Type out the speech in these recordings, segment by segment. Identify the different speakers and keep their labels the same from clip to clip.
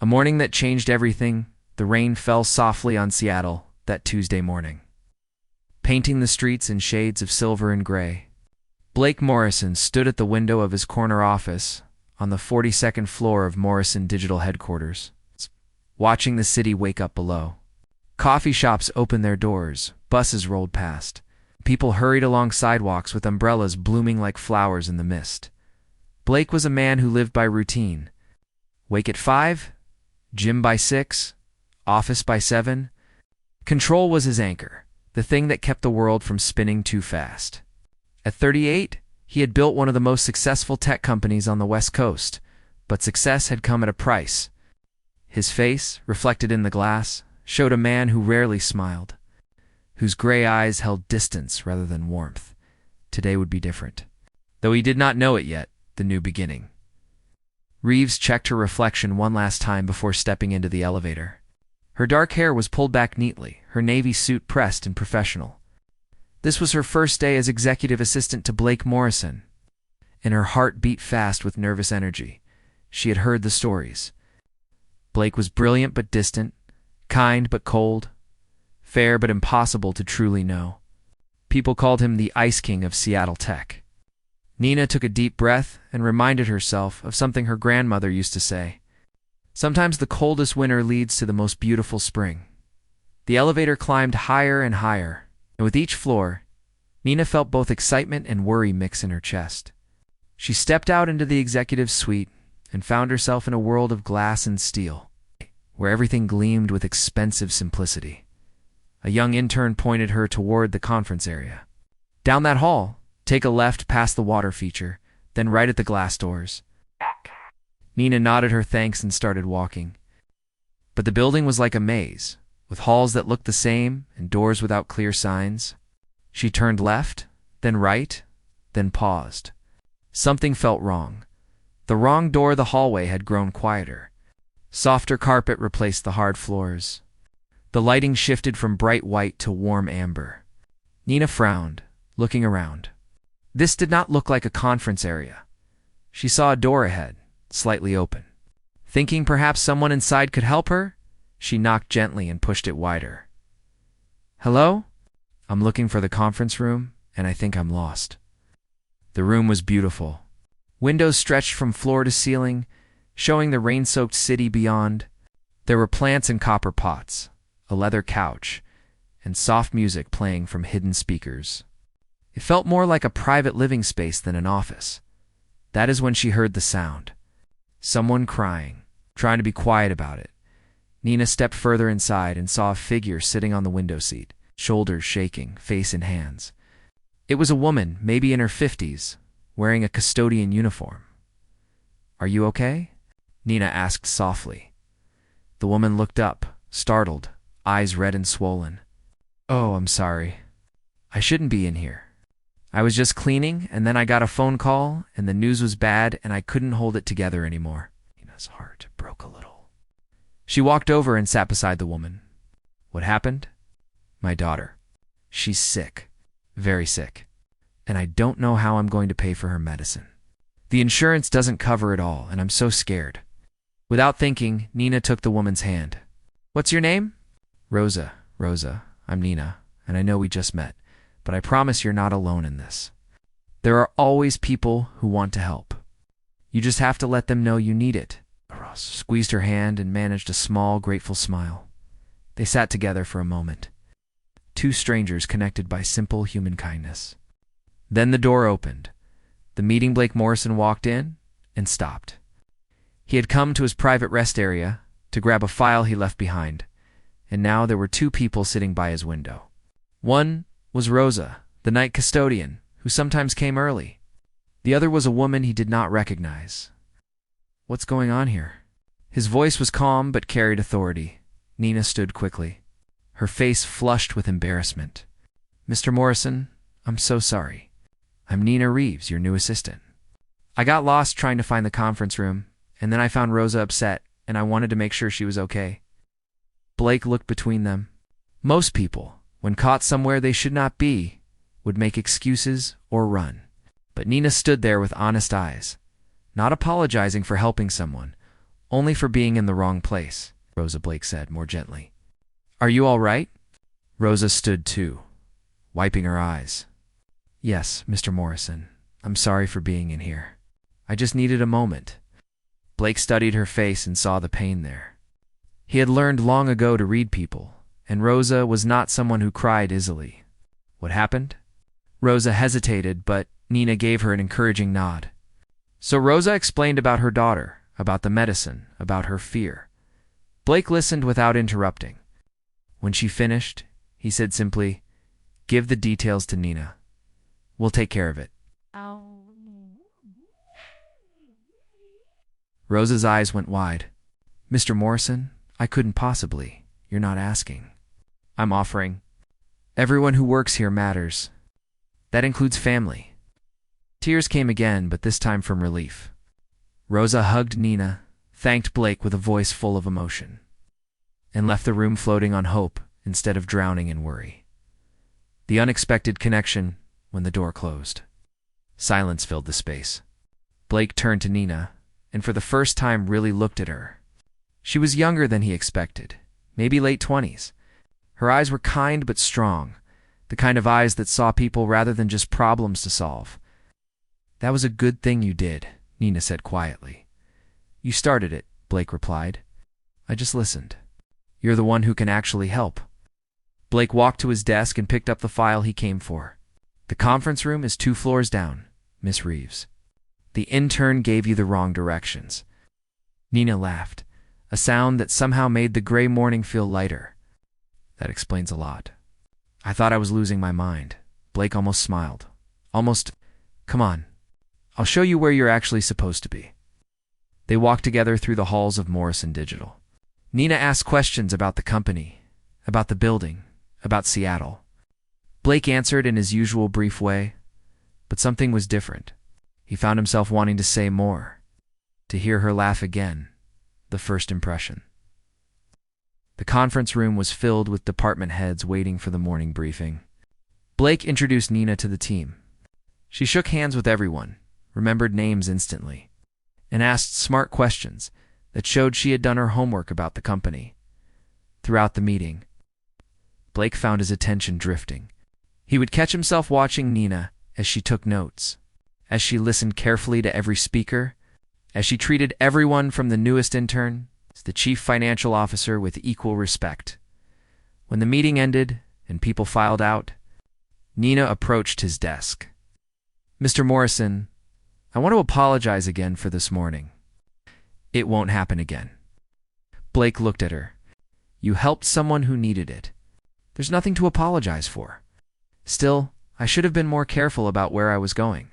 Speaker 1: A morning that changed everything. The rain fell softly on Seattle that Tuesday morning, painting the streets in shades of silver and gray. Blake Morrison stood at the window of his corner office on the 42nd floor of Morrison Digital Headquarters, watching the city wake up below. Coffee shops opened their doors, buses rolled past. People hurried along sidewalks with umbrellas blooming like flowers in the mist. Blake was a man who lived by routine. Wake at 5, gym by 6, office by 7. Control was his anchor, the thing that kept the world from spinning too fast. At 38, he had built one of the most successful tech companies on the West Coast, but success had come at a price. His face, reflected in the glass, showed a man who rarely smiled, whose gray eyes held distance rather than warmth. Today would be different. Though he did not know it yet, the new beginning. Reeves checked her reflection one last time before stepping into the elevator. Her dark hair was pulled back neatly, her navy suit pressed and professional. This was her first day as executive assistant to Blake Morrison, and her heart beat fast with nervous energy. She had heard the stories. Blake was brilliant but distant, kind but cold, fair but impossible to truly know. People called him the Ice King of Seattle Tech. Nina took a deep breath and reminded herself of something her grandmother used to say. Sometimes the coldest winter leads to the most beautiful spring. The elevator climbed higher and higher, and with each floor, Nina felt both excitement and worry mix in her chest. She stepped out into the executive suite and found herself in a world of glass and steel, where everything gleamed with expensive simplicity. A young intern pointed her toward the conference area. Down that hall, take a left past the water feature, then right at the glass doors. Nina nodded her thanks and started walking. But the building was like a maze, with halls that looked the same and doors without clear signs. She turned left, then right, then paused. Something felt wrong. The wrong door. The hallway had grown quieter. Softer carpet replaced the hard floors. The lighting shifted from bright white to warm amber. Nina frowned, looking around. This did not look like a conference area. She saw a door ahead, slightly open. Thinking perhaps someone inside could help her, she knocked gently and pushed it wider. Hello? I'm looking for the conference room, and I think I'm lost. The room was beautiful. Windows stretched from floor to ceiling, showing the rain-soaked city beyond. There were plants in copper pots, a leather couch, and soft music playing from hidden speakers. It felt more like a private living space than an office. That is when she heard the sound. Someone crying, trying to be quiet about it. Nina stepped further inside and saw a figure sitting on the window seat, shoulders shaking, face in hands. It was a woman, maybe in her 50s, wearing a custodian uniform. Are you okay? Nina asked softly. The woman looked up, startled, eyes red and swollen. Oh, I'm sorry. I shouldn't be in here. I was just cleaning, and then I got a phone call, and the news was bad, and I couldn't hold it together anymore. Nina's heart broke a little. She walked over and sat beside the woman. What happened? My daughter. She's sick. Very sick. And I don't know how I'm going to pay for her medicine. The insurance doesn't cover it all, and I'm so scared. Without thinking, Nina took the woman's hand. What's your name? Rosa. Rosa. I'm Nina, and I know we just met. But I promise you're not alone in this. There are always people who want to help. You just have to let them know you need it. Ross squeezed her hand and managed a small, grateful smile. They sat together for a moment. Two strangers connected by simple human kindness. Then the door opened. The meeting. Blake Morrison walked in and stopped. He had come to his private rest area to grab a file he left behind, and now there were two people sitting by his window. One was Rosa, the night custodian, who sometimes came early. The other was a woman he did not recognize. What's going on here? His voice was calm but carried authority. Nina stood quickly, her face flushed with embarrassment. Mr. Morrison, I'm so sorry. I'm Nina Reeves, your new assistant. I got lost trying to find the conference room, and then I found Rosa upset, and I wanted to make sure she was okay. Blake looked between them. Most people, when caught somewhere they should not be, would make excuses or run. But Nina stood there with honest eyes, not apologizing for helping someone, Only for being in the wrong place, Rosa, Blake said more gently. Are you all right? Rosa stood too, wiping her eyes. Yes, Mr. Morrison. I'm sorry for being in here. I just needed a moment. Blake studied her face and saw the pain there. He had learned long ago to read people, and Rosa was not someone who cried easily. What happened? Rosa hesitated, but Nina gave her an encouraging nod. So Rosa explained about her daughter, about the medicine, about her fear. Blake listened without interrupting. When she finished, he said simply, "Give the details to Nina. We'll take care of it." Rosa's eyes went wide. Mr. Morrison, I couldn't possibly. You're not asking. I'm offering. Everyone who works here matters. That includes family. Tears came again, but this time from relief. Rosa hugged Nina, thanked Blake with a voice full of emotion, and left the room floating on hope instead of drowning in worry. The unexpected connection when the door closed. Silence filled the space. Blake turned to Nina, and for the first time really looked at her. She was younger than he expected, maybe late 20s. Her eyes were kind but strong, the kind of eyes that saw people rather than just problems to solve. That was a good thing you did, Nina said quietly. You started it, Blake replied. I just listened. You're the one who can actually help. Blake walked to his desk and picked up the file he came for. The conference room is 2 floors down, Miss Reeves. The intern gave you the wrong directions. Nina laughed, a sound that somehow made the gray morning feel lighter. That explains a lot. I thought I was losing my mind. Blake almost smiled. Come on. I'll show you where you're actually supposed to be. They walked together through the halls of Morrison Digital. Nina asked questions about the company, about the building, about Seattle. Blake answered in his usual brief way, but something was different. He found himself wanting to say more, to hear her laugh again, the first impression. The conference room was filled with department heads waiting for the morning briefing. Blake introduced Nina to the team. She shook hands with everyone, remembered names instantly, and asked smart questions that showed she had done her homework about the company. Throughout the meeting, Blake found his attention drifting. He would catch himself watching Nina as she took notes, as she listened carefully to every speaker, as she treated everyone from the newest intern to the chief financial officer with equal respect. When the meeting ended and people filed out, Nina approached his desk. Mr. Morrison, I want to apologize again for this morning. It won't happen again. Blake looked at her. You helped someone who needed it. There's nothing to apologize for. Still, I should have been more careful about where I was going.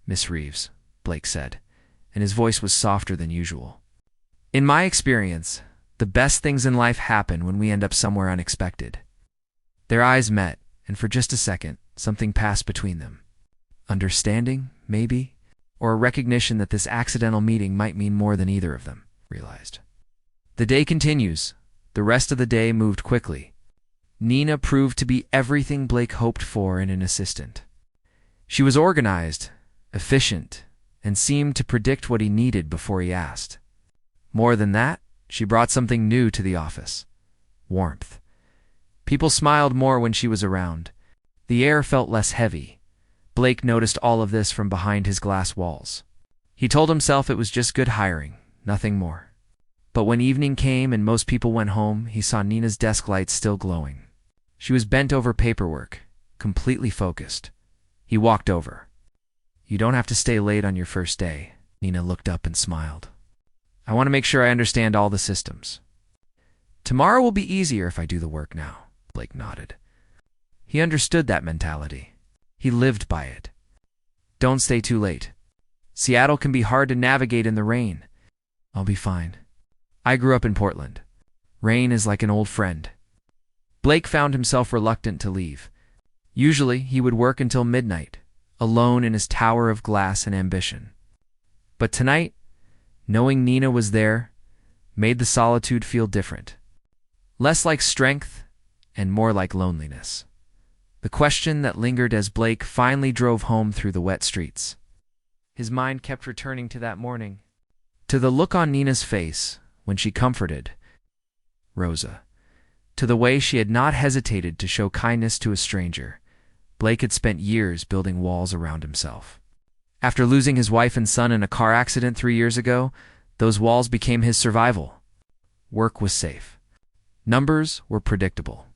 Speaker 1: Miss Reeves, Blake said, and his voice was softer than usual. In my experience, the best things in life happen when we end up somewhere unexpected. Their eyes met, and for just a second, something passed between them. Understanding, maybe, or a recognition that this accidental meeting might mean more than either of them realized. The day continues. The rest of the day moved quickly. Nina proved to be everything Blake hoped for in an assistant. She was organized, efficient, and seemed to predict what he needed before he asked. More than that, she brought something new to the office: warmth. People smiled more when she was around. The air felt less heavy. Blake noticed all of this from behind his glass walls. He told himself it was just good hiring, nothing more. But when evening came and most people went home, he saw Nina's desk lights still glowing. She was bent over paperwork, completely focused. He walked over. You don't have to stay late on your first day. Nina looked up and smiled. I want to make sure I understand all the systems. Tomorrow will be easier if I do the work now, Blake nodded. He understood that mentality. He lived by it. Don't stay too late. Seattle can be hard to navigate in the rain. I'll be fine. I grew up in Portland. Rain is like an old friend. Blake found himself reluctant to leave. Usually, he would work until midnight, alone in his tower of glass and ambition. But tonight, knowing Nina was there, made the solitude feel different. Less like strength and more like loneliness. The question that lingered as Blake finally drove home through the wet streets. His mind kept returning to that morning, To the look on Nina's face when she comforted Rosa, to the way she had not hesitated to show kindness to a stranger, Blake had spent years building walls around himself. After losing his wife and son in a car accident 3 years ago, those walls became his survival. Work was safe. Numbers were predictable.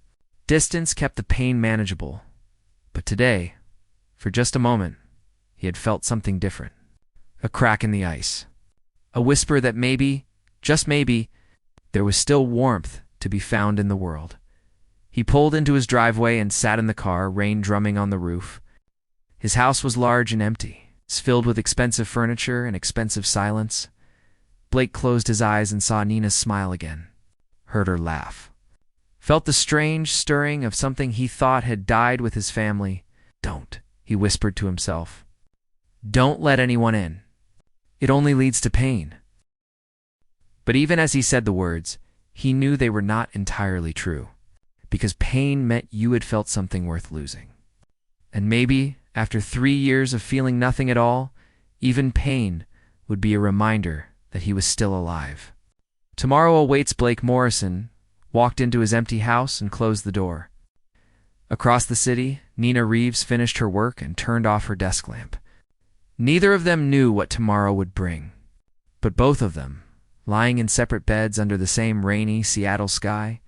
Speaker 1: Distance kept the pain manageable. But today, for just a moment, he had felt something different. A crack in the ice. A whisper that maybe, just maybe, there was still warmth to be found in the world. He pulled into his driveway and sat in the car, rain drumming on the roof. His house was large and empty, filled with expensive furniture and expensive silence. Blake closed his eyes and saw Nina smile again, heard her laugh, felt the strange stirring of something he thought had died with his family. "Don't," he whispered to himself. "Don't let anyone in. It only leads to pain." But even as he said the words, he knew they were not entirely true, because pain meant you had felt something worth losing. And maybe, after 3 years of feeling nothing at all, even pain would be a reminder that he was still alive. Tomorrow awaits Blake Morrison, walked into his empty house and closed the door. Across the city, Nina Reeves finished her work and turned off her desk lamp. Neither of them knew what tomorrow would bring, but both of them, lying in separate beds under the same rainy Seattle sky,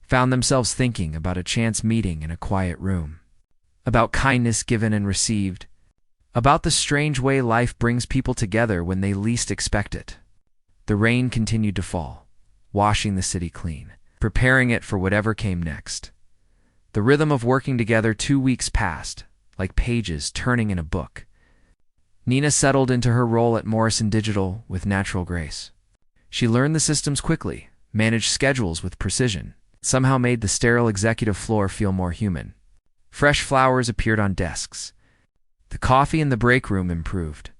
Speaker 1: found themselves thinking about a chance meeting in a quiet room, about kindness given and received, about the strange way life brings people together when they least expect it. The rain continued to fall, washing the city clean, preparing it for whatever came next. The rhythm of working together 2 weeks passed, like pages turning in a book. Nina settled into her role at Morrison Digital with natural grace. She learned the systems quickly, managed schedules with precision, somehow made the sterile executive floor feel more human. Fresh flowers appeared on desks. The coffee in the break room improved.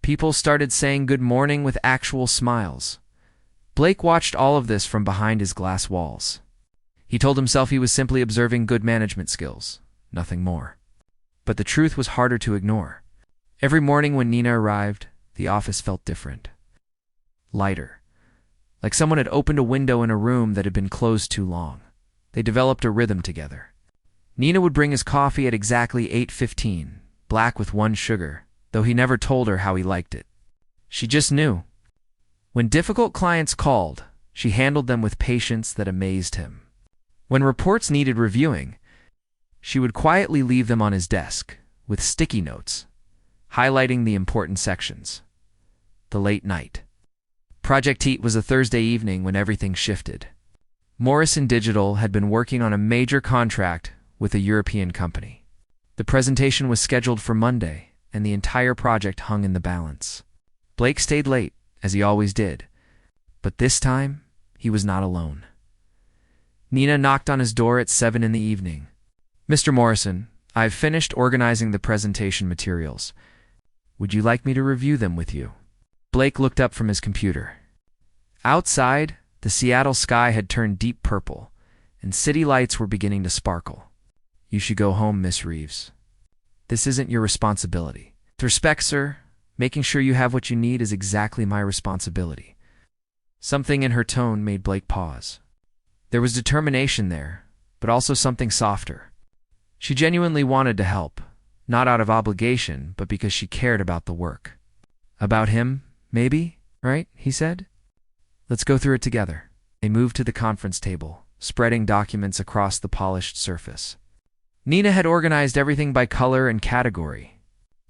Speaker 1: People started saying good morning with actual smiles. Blake watched all of this from behind his glass walls. He told himself he was simply observing good management skills, nothing more. But the truth was harder to ignore. Every morning when Nina arrived, the office felt different. Lighter. Like someone had opened a window in a room that had been closed too long. They developed a rhythm together. Nina would bring his coffee at exactly 8:15, black with 1 sugar, though he never told her how he liked it. She just knew. When difficult clients called, she handled them with patience that amazed him. When reports needed reviewing, she would quietly leave them on his desk, with sticky notes, highlighting the important sections. The late night. Project Heat was a Thursday evening when everything shifted. Morrison Digital had been working on a major contract with a European company. The presentation was scheduled for Monday, and the entire project hung in the balance. Blake stayed late, as he always did, but this time he was not alone. Nina knocked on his door at 7 in the evening. "Mr. Morrison, I've finished organizing the presentation materials. Would you like me to review them with you?" Blake looked up from his computer. Outside, the Seattle sky had turned deep purple, and city lights were beginning to sparkle. "You should go home, Miss Reeves. This isn't your responsibility." "With respect, sir, making sure you have what you need is exactly my responsibility." Something in her tone made Blake pause. There was determination there, but also something softer. She genuinely wanted to help, not out of obligation, but because she cared about the work. "About him, maybe, right?" he said. "Let's go through it together." They moved to the conference table, spreading documents across the polished surface. Nina had organized everything by color and category.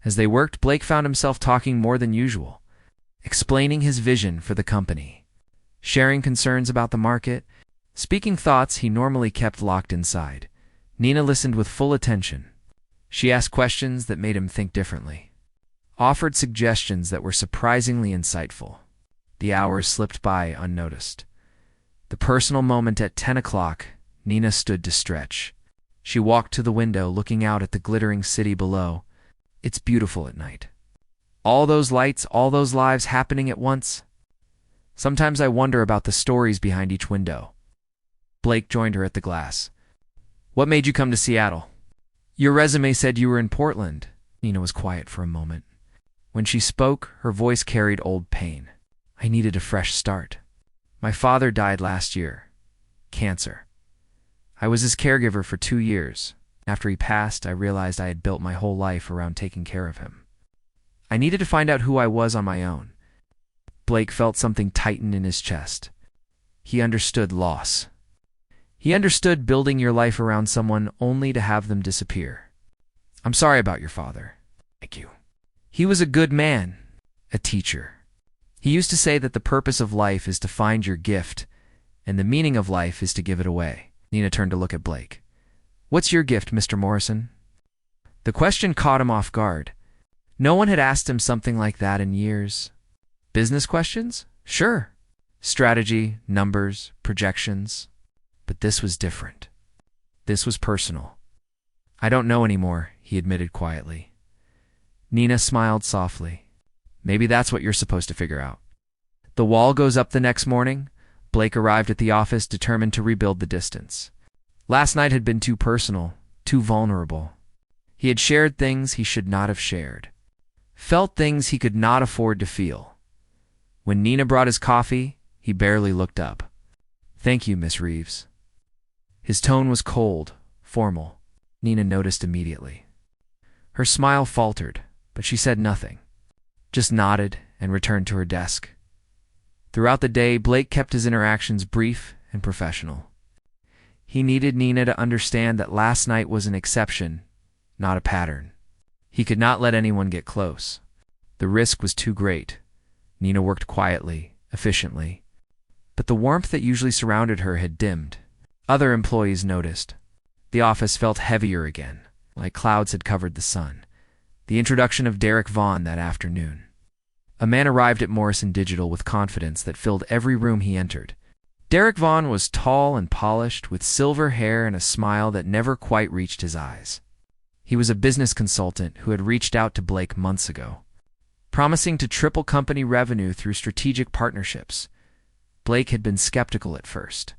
Speaker 1: As they worked, Blake found himself talking more than usual, explaining his vision for the company, sharing concerns about the market, speaking thoughts he normally kept locked inside. Nina listened with full attention. She asked questions that made him think differently, offered suggestions that were surprisingly insightful. The hours slipped by unnoticed. The personal moment at 10 o'clock, Nina stood to stretch. She walked to the window, looking out at the glittering city below. It's beautiful at night. All those lights, all those lives happening at once. Sometimes I wonder about the stories behind each window. Blake joined her at the glass. "What made you come to Seattle?" "Your resume said you were in Portland." Nina was quiet for a moment. When she spoke, her voice carried old pain. I needed a fresh start. My father died last year. Cancer. I was his caregiver for 2 years. After he passed, I realized I had built my whole life around taking care of him. I needed to find out who I was on my own. Blake felt something tighten in his chest. He understood loss. He understood building your life around someone only to have them disappear. I'm sorry about your father. Thank you. He was a good man, a teacher. He used to say that the purpose of life is to find your gift, and the meaning of life is to give it away. Nina turned to look at Blake. What's your gift, Mr. Morrison? The question caught him off guard. No one had asked him something like that in years. Business questions? Sure. Strategy, numbers, projections. But this was different. This was personal. I don't know anymore, he admitted quietly. Nina smiled softly. Maybe that's what you're supposed to figure out. The wall goes up the next morning. Blake arrived at the office determined to rebuild the distance. Last night had been too personal, too vulnerable. He had shared things he should not have shared. Felt things he could not afford to feel. When Nina brought his coffee, he barely looked up. Thank you, Miss Reeves. His tone was cold, formal. Nina noticed immediately. Her smile faltered, but she said nothing, just nodded and returned to her desk. Throughout the day, Blake kept his interactions brief and professional. He needed Nina to understand that last night was an exception, not a pattern. He could not let anyone get close. The risk was too great. Nina worked quietly, efficiently, but the warmth that usually surrounded her had dimmed. Other employees noticed. The office felt heavier again, like clouds had covered the sun. The introduction of Derek Vaughn that afternoon. A man arrived at Morrison Digital with confidence that filled every room he entered. Derek Vaughn was tall and polished, with silver hair and a smile that never quite reached his eyes. He was a business consultant who had reached out to Blake months ago, promising to triple company revenue through strategic partnerships. Blake had been skeptical at first,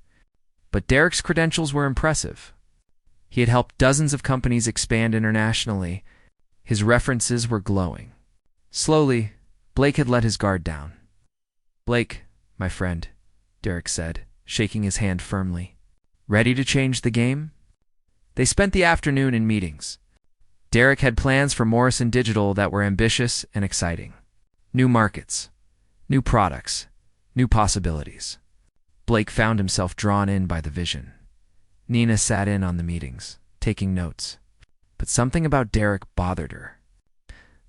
Speaker 1: but Derek's credentials were impressive. He had helped dozens of companies expand internationally. His references were glowing. Slowly, Blake had let his guard down. Blake, my friend, Derek said, shaking his hand firmly. Ready to change the game? They spent the afternoon in meetings. Derek had plans for Morrison Digital that were ambitious and exciting. New markets, new products, new possibilities. Blake found himself drawn in by the vision. Nina sat in on the meetings, taking notes. But something about Derek bothered her.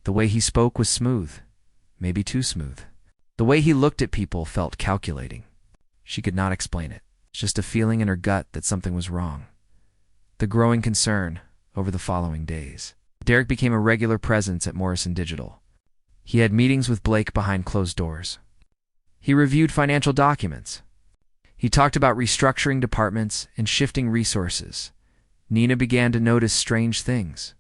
Speaker 1: The way he spoke was smooth, maybe too smooth. The way he looked at people felt calculating. She could not explain it. Just a feeling in her gut that something was wrong. The growing concern over the following days. Derek became a regular presence at Morrison Digital. He had meetings with Blake behind closed doors. He reviewed financial documents. He talked about restructuring departments and shifting resources. Nina began to notice strange things.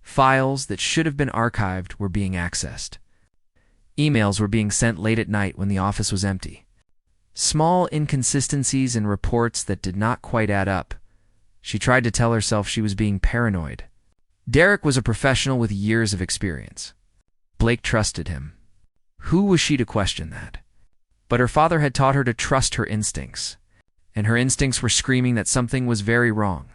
Speaker 1: Files that should have been archived were being accessed. Emails were being sent late at night when the office was empty. Small inconsistencies in reports that did not quite add up. She tried to tell herself she was being paranoid. Derek was a professional with years of experience. Blake trusted him. Who was she to question that? But her father had taught her to trust her instincts, and her instincts were screaming that something was very wrong.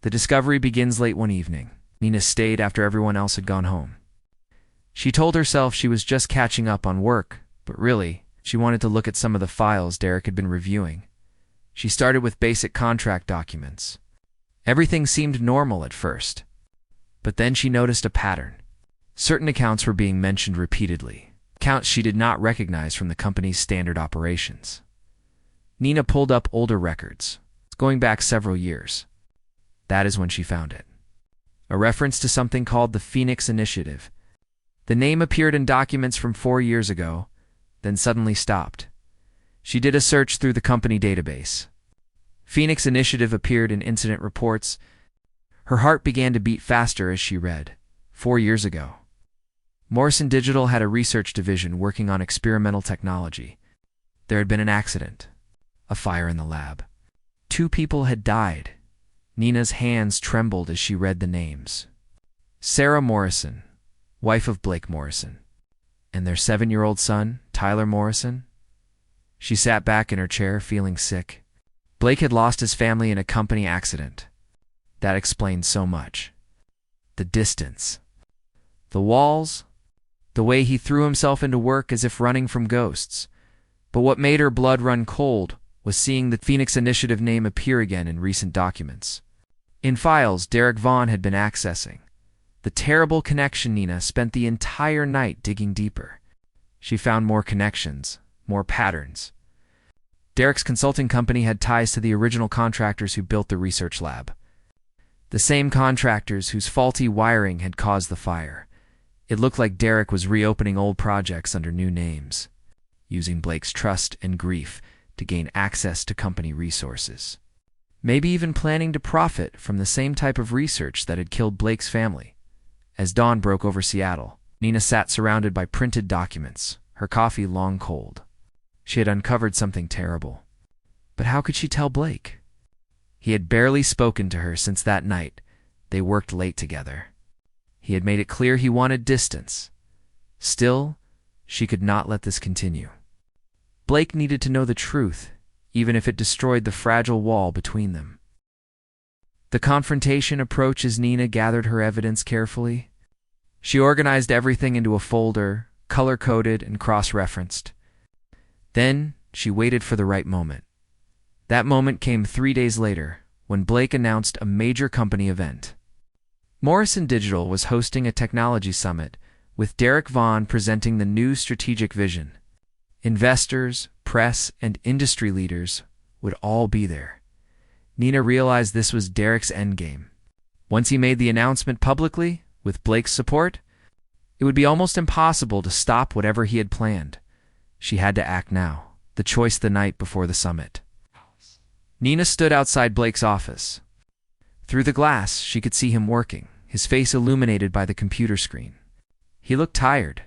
Speaker 1: The discovery begins late one evening. Nina stayed after everyone else had gone home. She told herself she was just catching up on work, but really, she wanted to look at some of the files Derek had been reviewing. She started with basic contract documents. Everything seemed normal at first, but then she noticed a pattern. Certain accounts were being mentioned repeatedly, accounts she did not recognize from the company's standard operations. Nina pulled up older records, going back several years. That is when she found it. A reference to something called the Phoenix Initiative. The name appeared in documents from 4 years ago, then suddenly stopped. She did a search through the company database. Phoenix Initiative appeared in incident reports. Her heart began to beat faster as she read. 4 years ago. Morrison Digital had a research division working on experimental technology. There had been an accident, a fire in the lab. 2 people had died. Nina's hands trembled as she read the names. Sarah Morrison, wife of Blake Morrison, and their 7-year-old son, Tyler Morrison? She sat back in her chair, feeling sick. Blake had lost his family in a company accident. That explained so much. The distance. The walls. The way he threw himself into work as if running from ghosts. But what made her blood run cold was seeing the Phoenix Initiative name appear again in recent documents. In files Derek Vaughn had been accessing. The terrible connection. Nina spent the entire night digging deeper. She found more connections, more patterns. Derek's consulting company had ties to the original contractors who built the research lab. The same contractors whose faulty wiring had caused the fire. It looked like Derek was reopening old projects under new names, using Blake's trust and grief to gain access to company resources. Maybe even planning to profit from the same type of research that had killed Blake's family. As dawn broke over Seattle, Nina sat surrounded by printed documents, her coffee long cold. She had uncovered something terrible. But how could she tell Blake? He had barely spoken to her since that night. They worked late together. He had made it clear he wanted distance. Still, she could not let this continue. Blake needed to know the truth, even if it destroyed the fragile wall between them. The confrontation approached as Nina gathered her evidence carefully. She organized everything into a folder, color-coded and cross-referenced. Then she waited for the right moment. That moment came 3 days later, when Blake announced a major company event. Morrison Digital was hosting a technology summit, with Derek Vaughn presenting the new strategic vision. Investors, press, and industry leaders would all be there. Nina realized this was Derek's endgame. Once he made the announcement publicly, with Blake's support, it would be almost impossible to stop whatever he had planned. She had to act now, the choice the night before the summit. Nina stood outside Blake's office. Through the glass, she could see him working, his face illuminated by the computer screen. He looked tired,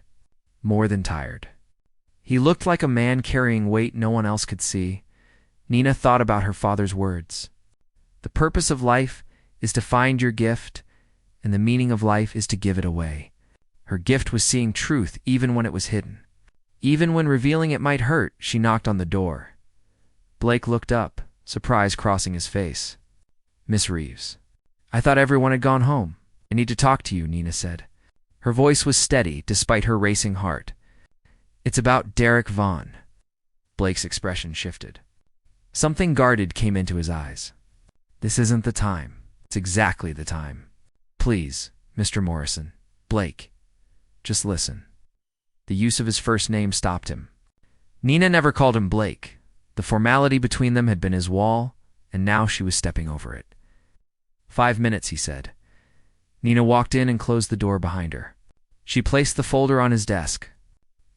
Speaker 1: more than tired. He looked like a man carrying weight no one else could see. Nina thought about her father's words. The purpose of life is to find your gift, and the meaning of life is to give it away. Her gift was seeing truth even when it was hidden. Even when revealing it might hurt, she knocked on the door. Blake looked up, surprise crossing his face. "Miss Reeves, I thought everyone had gone home. I need to talk to you," Nina said. Her voice was steady despite her racing heart. "It's about Derek Vaughn." Blake's expression shifted. Something guarded came into his eyes. "This isn't the time. It's exactly the time. Please, Mr. Morrison, Blake, just listen." The use of his first name stopped him. Nina never called him Blake. The formality between them had been his wall, and now she was stepping over it. 5 minutes, he said. Nina walked in and closed the door behind her. She placed the folder on his desk.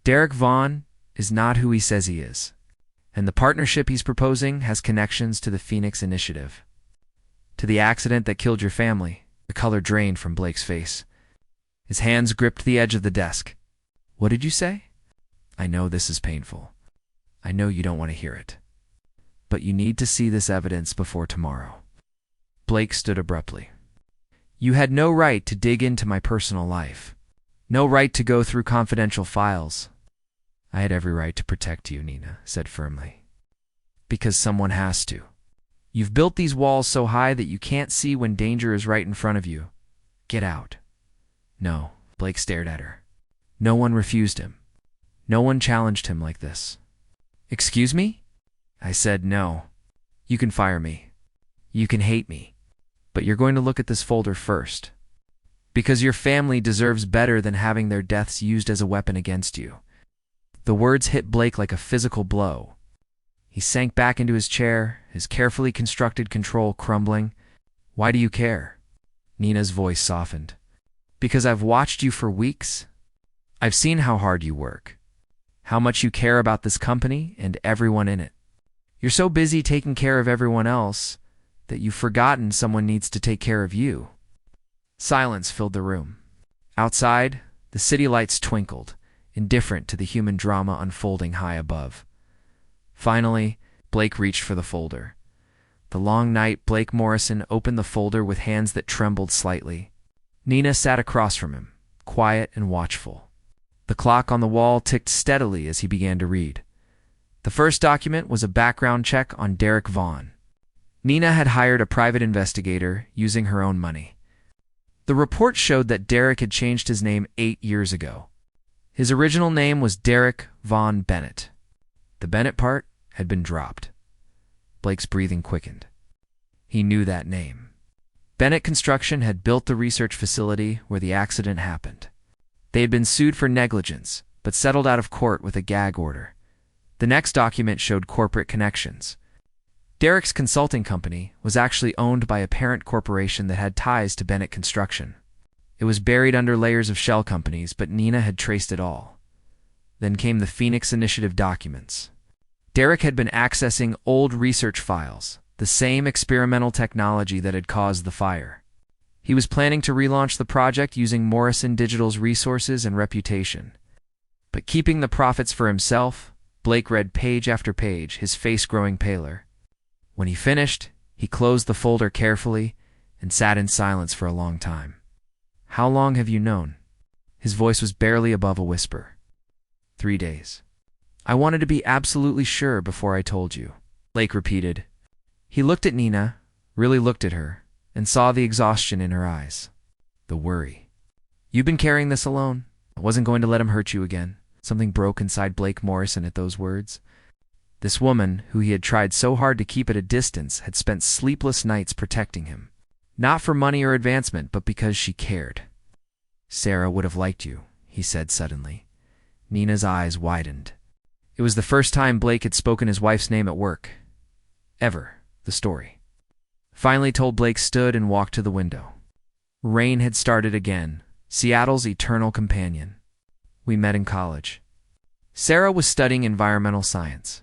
Speaker 1: Derek Vaughn is not who he says he is, and the partnership he's proposing has connections to the Phoenix Initiative. To the accident that killed your family. The color drained from Blake's face. His hands gripped the edge of the desk. "What did you say?" "I know this is painful. I know you don't want to hear it. But you need to see this evidence before tomorrow." Blake stood abruptly. "You had no right to dig into my personal life. No right to go through confidential files." "I had every right to protect you," Nina said firmly. "Because someone has to. You've built these walls so high that you can't see when danger is right in front of you. Get out." "No," Blake stared at her. No one refused him. No one challenged him like this. "Excuse me?" I said no. You can fire me. You can hate me. But you're going to look at this folder first. Because your family deserves better than having their deaths used as a weapon against you." The words hit Blake like a physical blow. He sank back into his chair, his carefully constructed control crumbling. "Why do you care?" Nina's voice softened. "Because I've watched you for weeks. I've seen how hard you work, how much you care about this company and everyone in it. You're so busy taking care of everyone else that you've forgotten someone needs to take care of you." Silence filled the room. Outside, the city lights twinkled, indifferent to the human drama unfolding high above. Finally, Blake reached for the folder. The long night, Blake Morrison opened the folder with hands that trembled slightly. Nina sat across from him, quiet and watchful. The clock on the wall ticked steadily as he began to read. The first document was a background check on Derek Vaughn. Nina had hired a private investigator using her own money. The report showed that Derek had changed his name 8 years ago. His original name was Derek Vaughn Bennett. The Bennett part had been dropped. Blake's breathing quickened. He knew that name. Bennett Construction had built the research facility where the accident happened. They had been sued for negligence, but settled out of court with a gag order. The next document showed corporate connections. Derek's consulting company was actually owned by a parent corporation that had ties to Bennett Construction. It was buried under layers of shell companies, but Nina had traced it all. Then came the Phoenix Initiative documents. Derek had been accessing old research files, the same experimental technology that had caused the fire. He was planning to relaunch the project using Morrison Digital's resources and reputation. But keeping the profits for himself, Blake read page after page, his face growing paler. When he finished, he closed the folder carefully and sat in silence for a long time. "How long have you known?" His voice was barely above a whisper. 3 days. "I wanted to be absolutely sure before I told you," Blake repeated. He looked at Nina, really looked at her, and saw the exhaustion in her eyes. The worry. "You've been carrying this alone? I wasn't going to let him hurt you again." Something broke inside Blake Morrison at those words. This woman, who he had tried so hard to keep at a distance, had spent sleepless nights protecting him. Not for money or advancement, but because she cared. "Sarah would have liked you," he said suddenly. Nina's eyes widened. It was the first time Blake had spoken his wife's name at work. Ever. The story. Finally told Blake stood and walked to the window. Rain had started again, Seattle's eternal companion. "We met in college. Sarah was studying environmental science.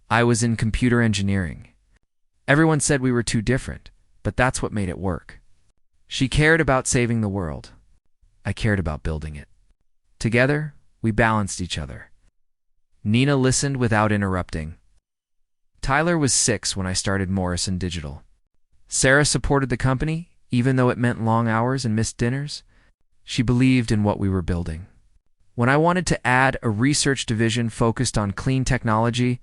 Speaker 1: I was in computer engineering. Everyone said we were too different, but that's what made it work. She cared about saving the world. I cared about building it. Together, we balanced each other." Nina listened without interrupting. "Tyler was 6 when I started Morrison Digital. Sarah supported the company, even though it meant long hours and missed dinners. She believed in what we were building. When I wanted to add a research division focused on clean technology,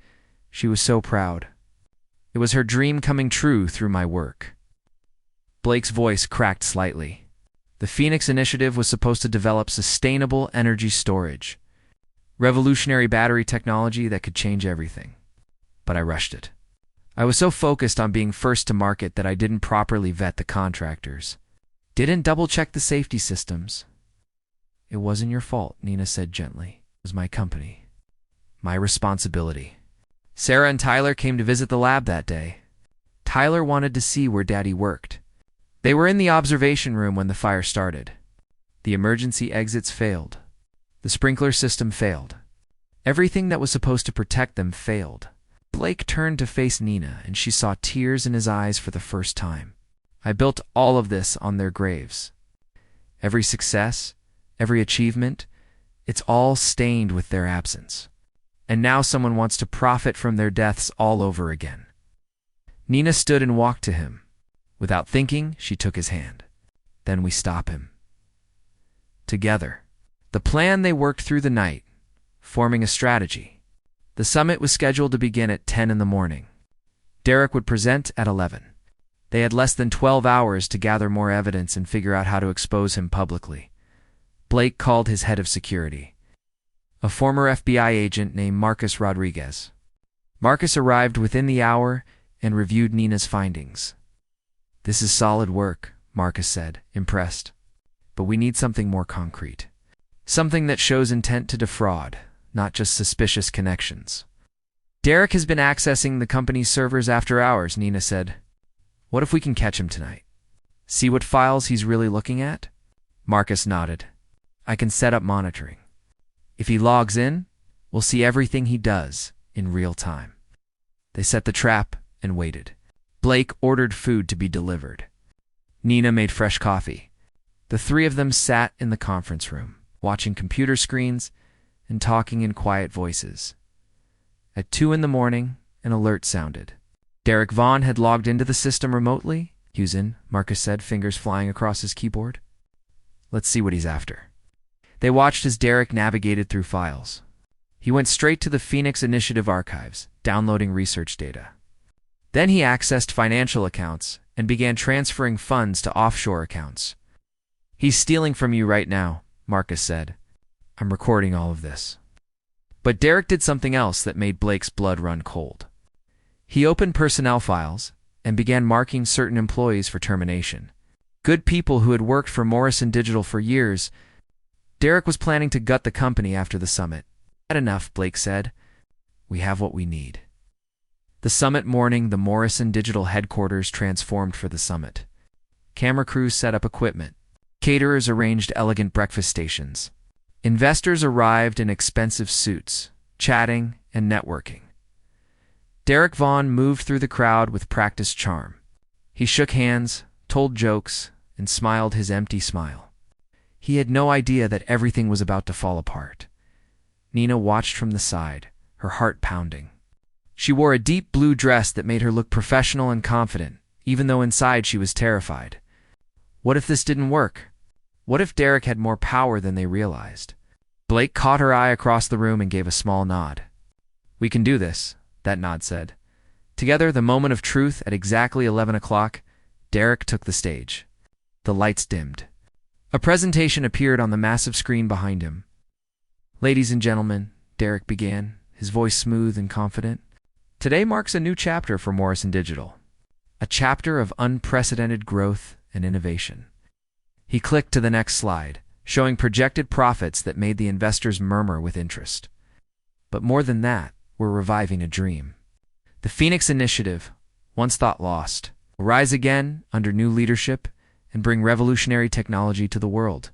Speaker 1: she was so proud. It was her dream coming true through my work." Blake's voice cracked slightly. The Phoenix Initiative was supposed to develop sustainable energy storage, revolutionary battery technology that could change everything. But I rushed it. I was so focused on being first to market that I didn't properly vet the contractors. Didn't double-check the safety systems. "It wasn't your fault," Nina said gently. "It was my company. My responsibility." Sarah and Tyler came to visit the lab that day. Tyler wanted to see where Daddy worked. They were in the observation room when the fire started. The emergency exits failed. The sprinkler system failed. Everything that was supposed to protect them failed. Blake turned to face Nina, and she saw tears in his eyes for the first time. "I built all of this on their graves. Every success, every achievement, it's all stained with their absence. And now someone wants to profit from their deaths all over again." Nina stood and walked to him. Without thinking, she took his hand. "Then we stop him. Together." The plan they worked through the night, forming a strategy. The summit was scheduled to begin at 10 in the morning. Derek would present at 11. They had less than 12 hours to gather more evidence and figure out how to expose him publicly. Blake called his head of security, a former FBI agent named Marcus Rodriguez. Marcus arrived within the hour and reviewed Nina's findings. "This is solid work," Marcus said, impressed. "But we need something more concrete. Something that shows intent to defraud, not just suspicious connections." "Derek has been accessing the company's servers after hours," Nina said. "What if we can catch him tonight? See what files he's really looking at?" Marcus nodded. "I can set up monitoring. If he logs in, we'll see everything he does in real time." They set the trap and waited. Blake ordered food to be delivered. Nina made fresh coffee. The three of them sat in the conference room, watching computer screens and talking in quiet voices. At 2 in the morning, an alert sounded. Derek Vaughn had logged into the system remotely. "Hugh's in," Marcus said, fingers flying across his keyboard. "Let's see what he's after." They watched as Derek navigated through files. He went straight to the Phoenix Initiative archives, downloading research data. Then he accessed financial accounts and began transferring funds to offshore accounts. "He's stealing from you right now," Marcus said. "I'm recording all of this." But Derek did something else that made Blake's blood run cold. He opened personnel files and began marking certain employees for termination. Good people who had worked for Morrison Digital for years. Derek was planning to gut the company after the summit. "Had enough," Blake said. "We have what we need." The summit morning, the Morrison Digital headquarters transformed for the summit. Camera crews set up equipment. Caterers arranged elegant breakfast stations. Investors arrived in expensive suits, chatting and networking. Derek Vaughn moved through the crowd with practiced charm. He shook hands, told jokes, and smiled his empty smile. He had no idea that everything was about to fall apart. Nina watched from the side, her heart pounding. She wore a deep blue dress that made her look professional and confident, even though inside she was terrified. What if this didn't work? What if Derek had more power than they realized? Blake caught her eye across the room and gave a small nod. "We can do this," that nod said. Together, the moment of truth at exactly 11 o'clock, Derek took the stage. The lights dimmed. A presentation appeared on the massive screen behind him. "Ladies and gentlemen," Derek began, his voice smooth and confident, "today marks a new chapter for Morrison Digital. A chapter of unprecedented growth and innovation." He clicked to the next slide, showing projected profits that made the investors murmur with interest. But more than that, we're reviving a dream. The Phoenix Initiative, once thought lost, will rise again under new leadership and bring revolutionary technology to the world.